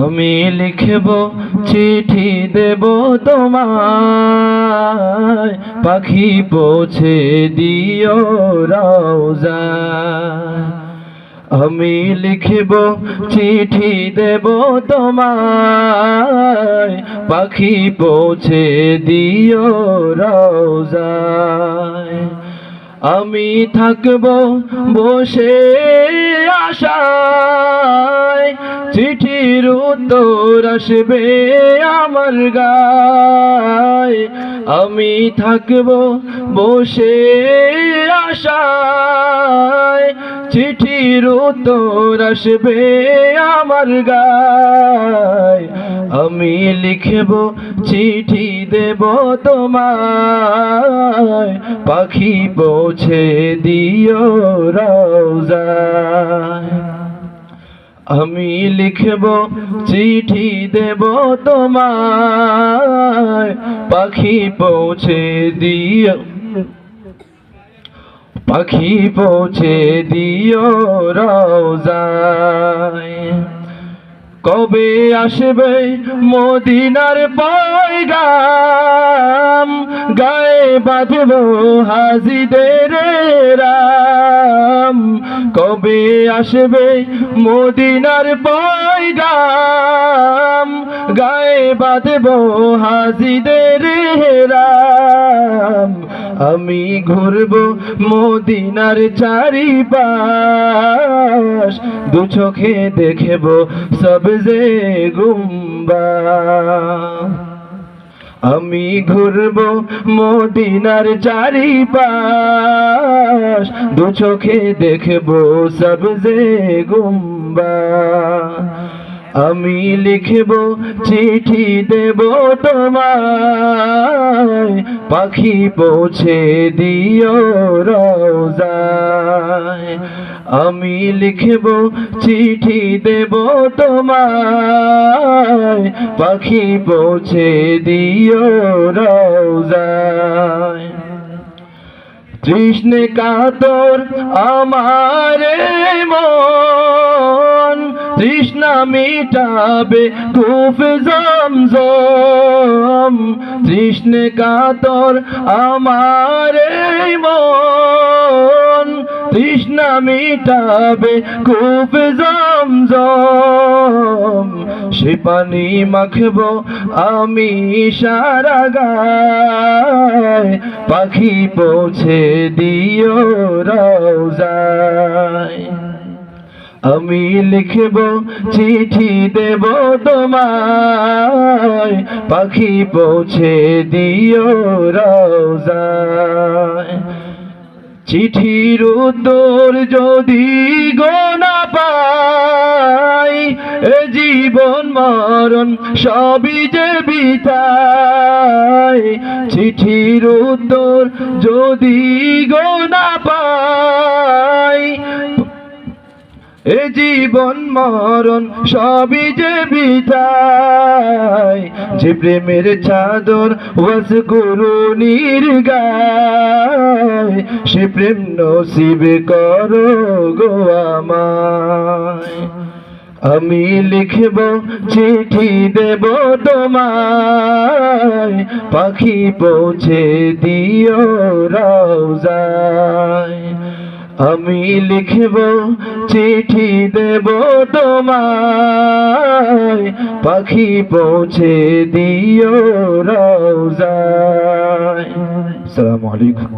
আমি লিখব চিঠি দেব তোমায়, পাখি পৌঁছে দিও রওজায়। আমি লিখব চিঠি দেব তোমায়, পাখি পৌঁছে দিও রওজায়। আমি থাকব বসে আশায়, চিঠির উত্তর আসবে আমার গায়। আমি থাকব বসে আশায়, চিঠির উত্তর আসবে আমার গায়। আমি লিখব চিঠি দেব তোমায়, পাখি পৌঁছে দিও রওজায়। আমি লিখব চিঠি দেব তোমায়, পাখি পৌঁছে দিও, পাখি পৌঁছে দিও রওজায়। কবে আসবে মদিনার পয়গাম, গায়ে বাঁধব হাজিদের রাম। কবে আসবে মদিনার পয়গাম, গায়ে বাঁধব হাজিদের রাম। আমি ঘুরব মদিনার চারিপাশ, দু চোখে দেখব সবজে গুম্বা। আমি ঘুরব মদিনার চারিপাশ, দু চোখে দেখব সবজে গুম্বা। আমি লিখব চিঠি দেব তোমায়, পাখি পৌঁছে দিও রওজায়। আমি লিখব চিঠি দেব তোমায়, পাখি পৌঁছে দিও রওজায়। তৃষ্ণে কাতর আমার মন, তৃষ্ণা মিটাবে কূপ জমজম। তৃষ্ণে কাতর আমার মন, তৃষ্ণা মিটাবে কূপ জমজম। সে পানি মাখব আমি সারা গায়, পাখি পৌঁছে দিও রওজায়। আমি লিখব চিঠি দেব তোমায়, পাখি পৌঁছে দিও রওজায়। চিঠির উত্তর যদি গো না পাই, এ জীবন মরণ সবই যে বিতাই। চিঠির উত্তর যদি গো না পাই, এ জীবন মরণ সবই যে বিতাই। যে প্রেমের চাদর ওয়াসকুরুনির গায়, সে প্রেম নসিব করো গো আমায়। আমি লিখব চিঠি দেব তোমায়, পাখি পৌঁছে দিও রওজায়। আমি লিখব চিঠি দেব তোমায়, পাখি পৌঁছে দিও রওজায়। আসসালামু আলাইকুম।